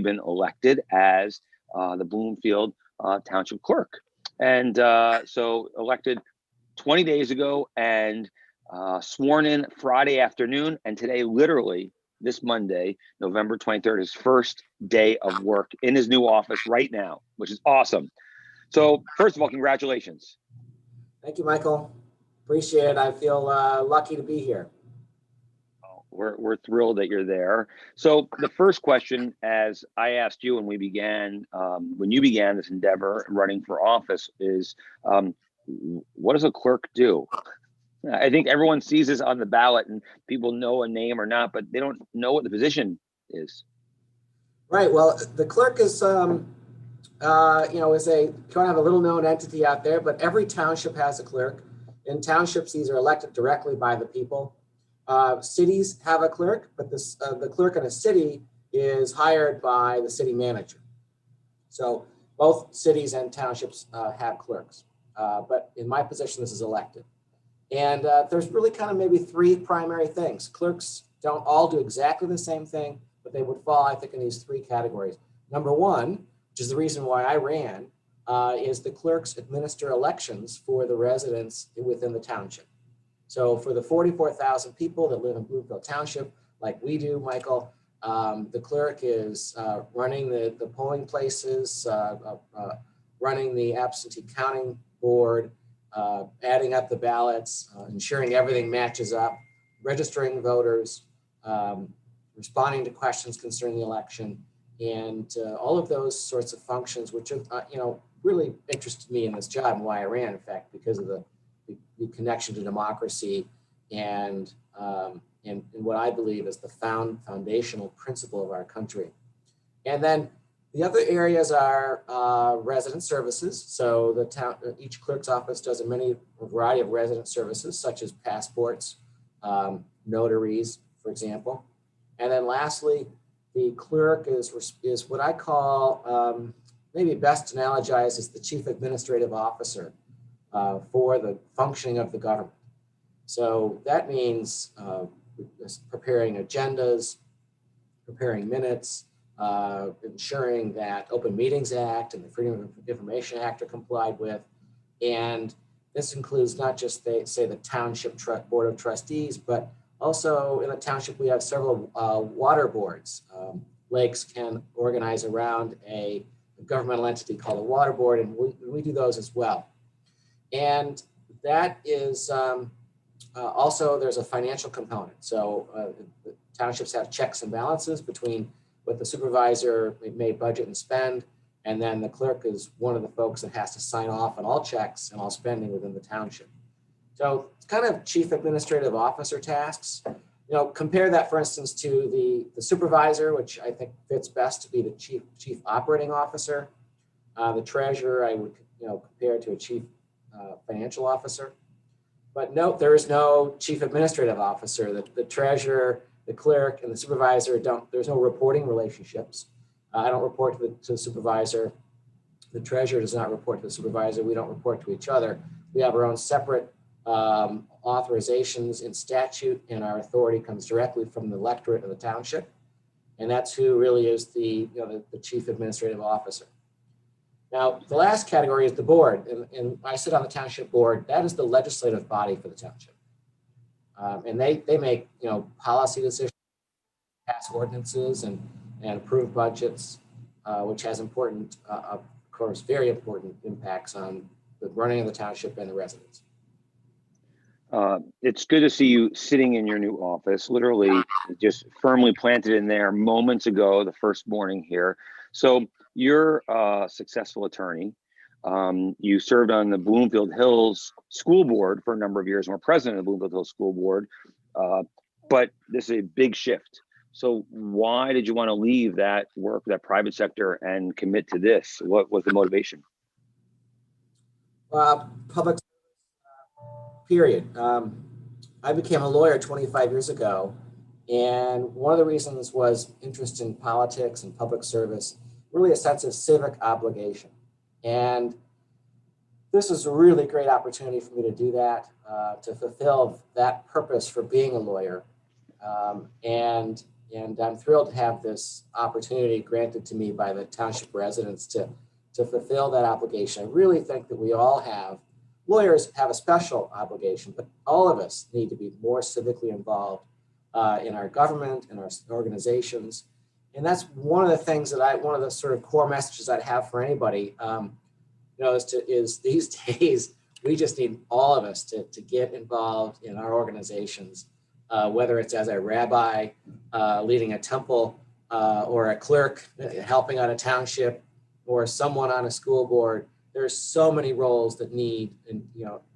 been elected as the Bloomfield Township Clerk. And so elected 20 days ago and sworn in Friday afternoon. And today, literally this Monday, November 23rd, his first day of work in his new office right now, which is awesome. So first of all, congratulations. Thank you, Michael. Appreciate it. I feel lucky to be here. We're thrilled that you're there. So the first question, as I asked you when you began this endeavor running for office, is what does a clerk do? I think everyone sees this on the ballot and people know a name or not, but they don't know what the position is. Right. Well, the clerk is, is a kind of a little known entity out there, but every township has a clerk. In townships, these are elected directly by the people. Cities have a clerk, but the clerk in a city is hired by the city manager. So both cities and townships have clerks, but in my position, this is elected. And there's really kind of maybe three primary things. Clerks don't all do exactly the same thing, but they would fall, I think, in these three categories. Number one, which is the reason why I ran, is the clerks administer elections for the residents within the township. So for the 44,000 people that live in Bloomfield Township, like we do, Michael, the clerk is running the polling places, running the absentee counting board, adding up the ballots, ensuring everything matches up, registering voters, responding to questions concerning the election, and all of those sorts of functions, which really interested me in this job and why I ran, in fact, because of the connection to democracy and what I believe is the foundational principle of our country. And then the other areas are resident services. So each clerk's office does a variety of resident services, such as passports, notaries, for example. And then lastly, the clerk is what I call, maybe best analogized as the chief administrative officer for the functioning of the government. So that means preparing agendas, preparing minutes, ensuring that Open Meetings Act and the Freedom of Information Act are complied with. And this includes not just, say, the Township Board of Trustees, but also in the township, we have several water boards. Lakes can organize around a governmental entity called a water board, and we do those as well. And that is also, there's a financial component. So the townships have checks and balances between what the supervisor may budget and spend, and then the clerk is one of the folks that has to sign off on all checks and all spending within the township. So it's kind of chief administrative officer tasks. Compare that, for instance, to the supervisor, which I think fits best to be the chief operating officer. The treasurer, I would compare to a chief financial officer. But note, there is no chief administrative officer. The treasurer, the clerk, and the supervisor there's no reporting relationships. I don't report to the supervisor. The treasurer does not report to the supervisor. We don't report to each other. We have our own separate authorizations in statute, and our authority comes directly from the electorate of the township. And that's who really is the chief administrative officer. Now, the last category is the board, and I sit on the township board. That is the legislative body for the township. And they make policy decisions, pass ordinances, and approve budgets, which has important, of course, very important impacts on the running of the township and the residents. It's good to see you sitting in your new office, literally just firmly planted in there moments ago, the first morning here. So you're a successful attorney. You served on the Bloomfield Hills School Board for a number of years and were president of the Bloomfield Hills School Board. But this is a big shift. So why did you want to leave that work, that private sector, and commit to this? What was the motivation? Public period. I became a lawyer 25 years ago, and one of the reasons was interest in politics and public service, really a sense of civic obligation. And this is a really great opportunity for me to do that, to fulfill that purpose for being a lawyer. And And I'm thrilled to have this opportunity granted to me by the township residents to fulfill that obligation. I really think that we all have, lawyers have a special obligation, but all of us need to be more civically involved in our government, in our organizations. And that's one of the things that one of the sort of core messages I'd have for anybody, is these days, we just need all of us to get involved in our organizations, whether it's as a rabbi leading a temple or a clerk helping out a township or someone on a school board. There's so many roles that need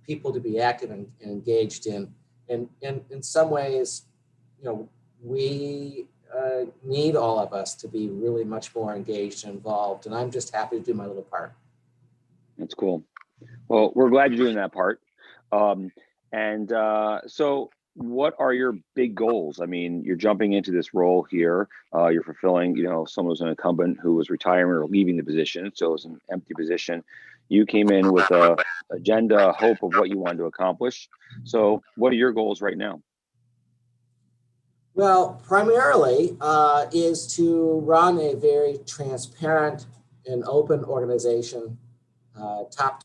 people to be active and engaged in. And in some ways, we need all of us to be really much more engaged and involved. And I'm just happy to do my little part. That's cool. Well, we're glad you're doing that part. So what are your big goals? I mean, you're jumping into this role here. You're fulfilling, someone who's an incumbent who was retiring or leaving the position. So it's an empty position. You came in with a agenda, a hope of what you wanted to accomplish. So what are your goals right now? Well, primarily is to run a very transparent and open organization, top.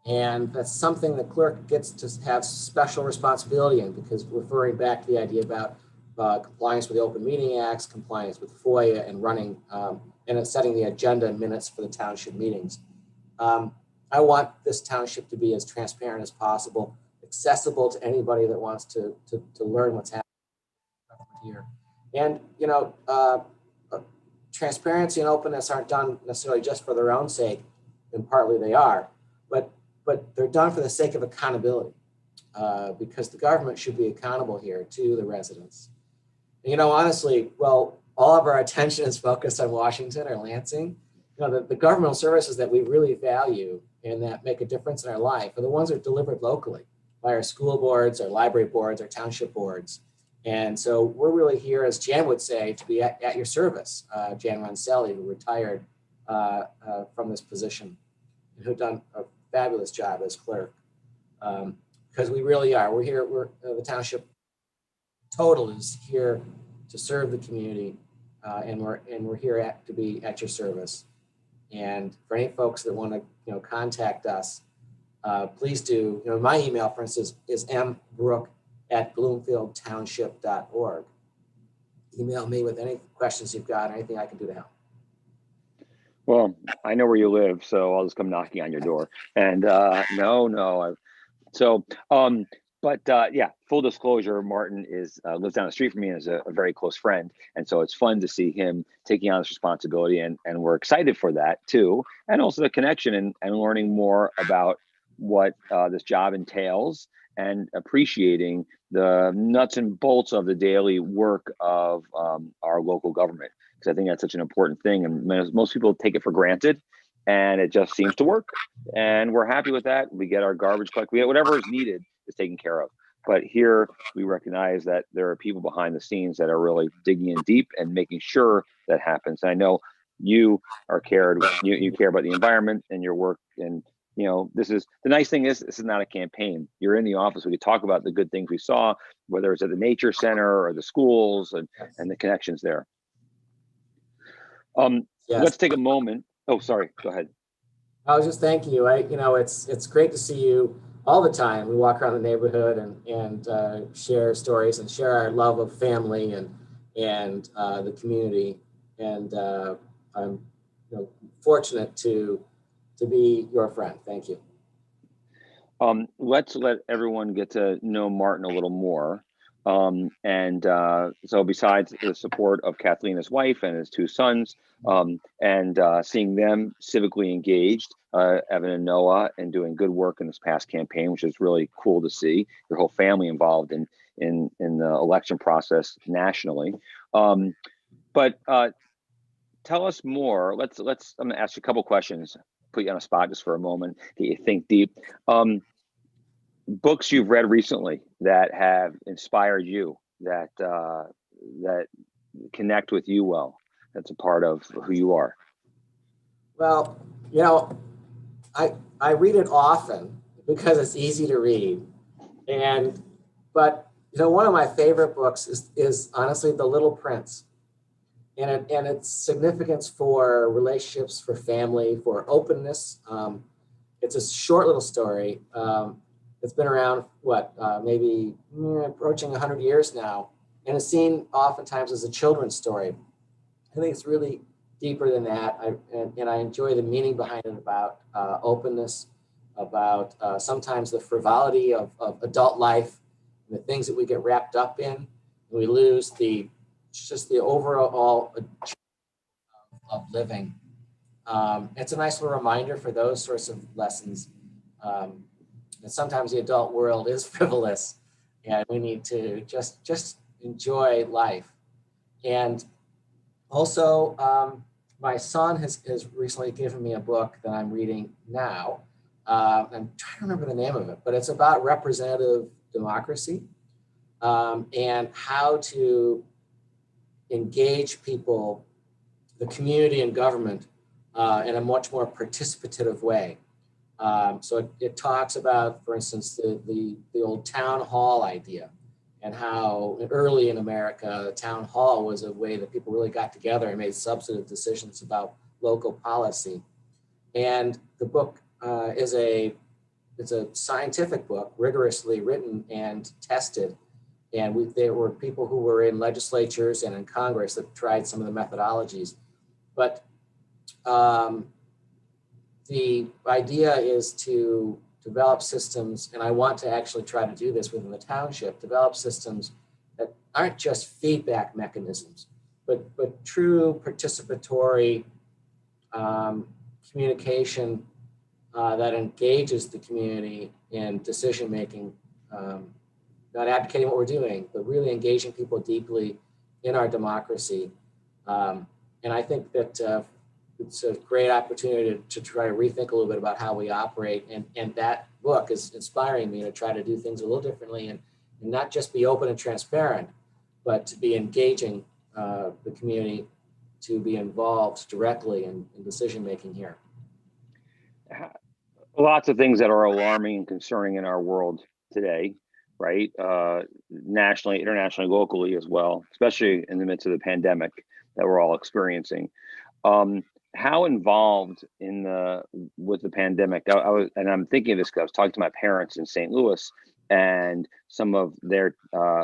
And that's something the clerk gets to have special responsibility in, because referring back to the idea about compliance with the Open Meeting Acts, compliance with FOIA, and running and setting the agenda and minutes for the township meetings. I want this township to be as transparent as possible, accessible to anybody that wants to learn what's happening here. And transparency and openness aren't done necessarily just for their own sake, and partly they are, but they're done for the sake of accountability, because the government should be accountable here to the residents. Honestly, well, all of our attention is focused on Washington or Lansing. The governmental services that we really value and that make a difference in our life are the ones that are delivered locally by our school boards, our library boards, our township boards. And so we're really here, as Jan would say, to be at your service. Jan Roncelli, who retired from this position and who done a fabulous job as clerk. Because we really are. We're here, the township total is here to serve the community, and we're here to be at your service. And for any folks that want to contact us, please do. My email, for instance, is mbrook@bloomfieldtownship.org. Email me with any questions you've got, anything I can do to help. Well, I know where you live, so I'll just come knocking on your door. And full disclosure, Martin lives down the street from me and is a very close friend. And so it's fun to see him taking on this responsibility, and we're excited for that too. And also the connection and learning more about what this job entails, and appreciating the nuts and bolts of the daily work of our local government. Because I think that's such an important thing, and most people take it for granted, and it just seems to work. And we're happy with that. We get our garbage collected. We get whatever is needed is taken care of. But here we recognize that there are people behind the scenes that are really digging in deep and making sure that happens. And I know you are cared. You care about the environment and your work. And this is the nice thing is this is not a campaign. You're in the office. We could talk about the good things we saw, whether it's at the nature center or the schools and the connections there. Yes. Let's take a moment. Oh, sorry. Go ahead. I was just thanking you. It's great to see you all the time. We walk around the neighborhood and share stories and share our love of family and the community. And I'm fortunate to be your friend. Thank you. Let's let everyone get to know Martin a little more. So besides the support of Kathleen, his wife, and his two sons, seeing them civically engaged, Evan and Noah, and doing good work in this past campaign, which is really cool to see your whole family involved in the election process nationally. But tell us more. I'm going to ask you a couple questions, put you on a spot just for a moment, get you think deep. Books you've read recently that have inspired you, that connect with you well, that's a part of who you are. Well, I read it often because it's easy to read, but One of my favorite books is honestly The Little Prince, and its significance for relationships, for family, for openness. It's a short little story. It's been around, maybe approaching 100 years now, and it's seen oftentimes as a children's story. I think it's really deeper than that, and I enjoy the meaning behind it about openness, about sometimes the frivolity of adult life, and the things that we get wrapped up in, and we lose just the overall of living. It's a nice little reminder for those sorts of lessons. And sometimes the adult world is frivolous, and we need to just enjoy life. And also, my son has recently given me a book that I'm reading now. I'm trying to remember the name of it, but it's about representative democracy, and how to engage people, the community and government, in a much more participative way. So it talks about, for instance, the old town hall idea, and how early in America, the town hall was a way that people really got together and made substantive decisions about local policy. And the book it's a scientific book, rigorously written and tested. And there were people who were in legislatures and in Congress that tried some of the methodologies. But the idea is to develop systems, and I want to actually try to do this within the township, develop systems that aren't just feedback mechanisms, but true participatory communication that engages the community in decision-making, not advocating what we're doing, but really engaging people deeply in our democracy. And I think that it's a great opportunity to try to rethink a little bit about how we operate. And that book is inspiring me to try to do things a little differently, and not just be open and transparent, but to be engaging the community, to be involved directly in decision-making here. Lots of things that are alarming and concerning in our world today, right? Nationally, internationally, locally as well, especially in the midst of the pandemic that we're all experiencing. How involved with the pandemic? And I'm thinking of this because I was talking to my parents in St. Louis, and some of their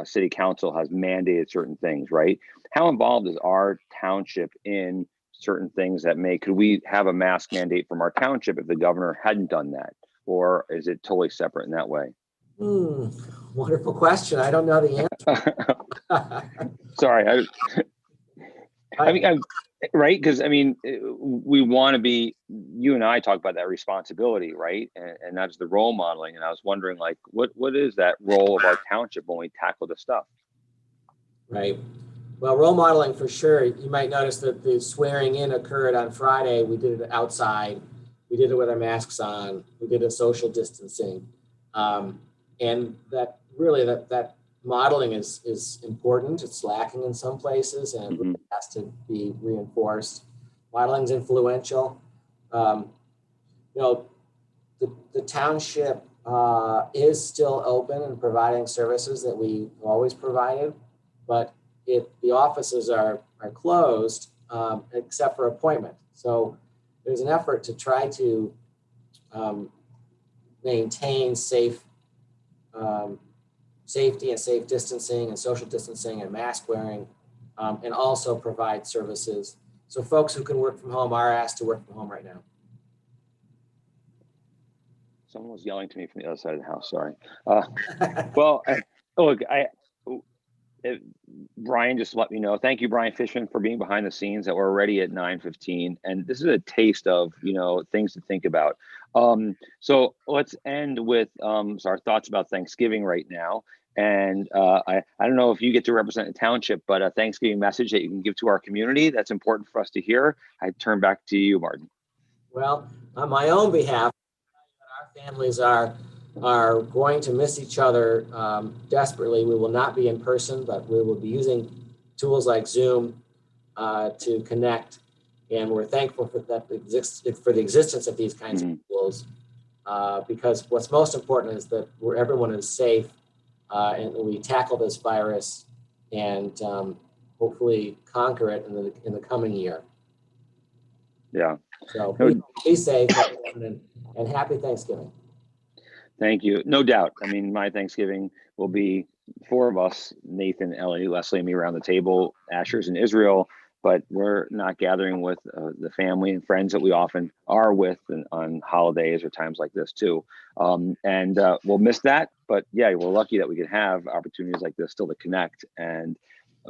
city council has mandated certain things, right? How involved is our township in certain things could we have a mask mandate from our township if the governor hadn't done that? Or is it totally separate in that way? Wonderful question. I don't know the answer. Sorry. Right? Because we want to be, you and I talk about that responsibility, right? And that's the role modeling. And I was wondering, like, what is that role of our township when we tackle this stuff? Right. Well, role modeling for sure. You might notice that the swearing in occurred on Friday. We did it outside. We did it with our masks on. We did it social distancing. And that really, that modeling is important. It's lacking in some places, and it really has to be reinforced. Modeling is influential. The township is still open and providing services that we always provided, but the offices are closed except for appointment. So there's an effort to try to maintain safety and safe distancing and social distancing and mask wearing, and also provide services. So folks who can work from home are asked to work from home right now. Someone was yelling to me from the other side of the house. Sorry. Well, look, Brian just let me know. Thank you, Brian Fishman, for being behind the scenes. That we're already at 9:15, and this is a taste of things to think about. So let's end with our thoughts about Thanksgiving right now. And I don't know if you get to represent the township, but a Thanksgiving message that you can give to our community that's important for us to hear. I turn back to you, Martin. Well, on my own behalf, our families are going to miss each other desperately. We will not be in person, but we will be using tools like Zoom to connect. And we're thankful for the existence of these kinds of tools, because what's most important is that everyone is safe and we tackle this virus and hopefully conquer it in the coming year. Yeah. So be safe and happy Thanksgiving. Thank you. No doubt. I mean, my Thanksgiving will be four of us, Nathan, Ellie, Leslie, and me around the table. Asher's in Israel, but we're not gathering with the family and friends that we often are with on holidays or times like this too. And we'll miss that. But yeah, we're lucky that we can have opportunities like this still to connect and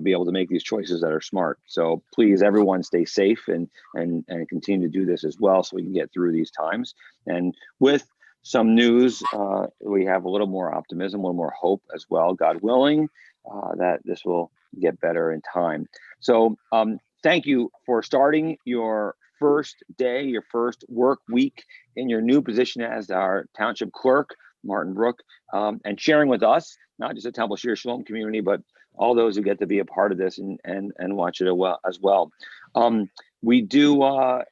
be able to make these choices that are smart. So please, everyone, stay safe and continue to do this as well, so we can get through these times. And with some news, we have a little more optimism, a little more hope as well, God willing, that this will get better in time. So thank you for starting your first day, your first work week in your new position as our township clerk, Martin Brook, and sharing with us, not just the Temple Shir Shalom community, but all those who get to be a part of this and watch it as well. We do,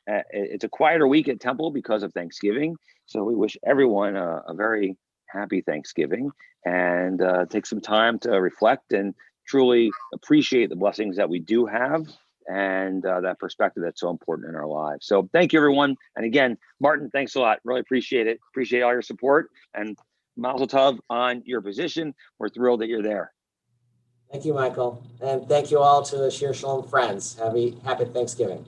it's a quieter week at Temple because of Thanksgiving. So we wish everyone a very happy Thanksgiving, and take some time to reflect and truly appreciate the blessings that we do have, and that perspective that's so important in our lives. So thank you, everyone. And again, Martin, thanks a lot. Really appreciate it. Appreciate all your support, and Mazel Tov on your position. We're thrilled that you're there. Thank you, Michael. And thank you all to the Shir Shalom friends. Happy Thanksgiving.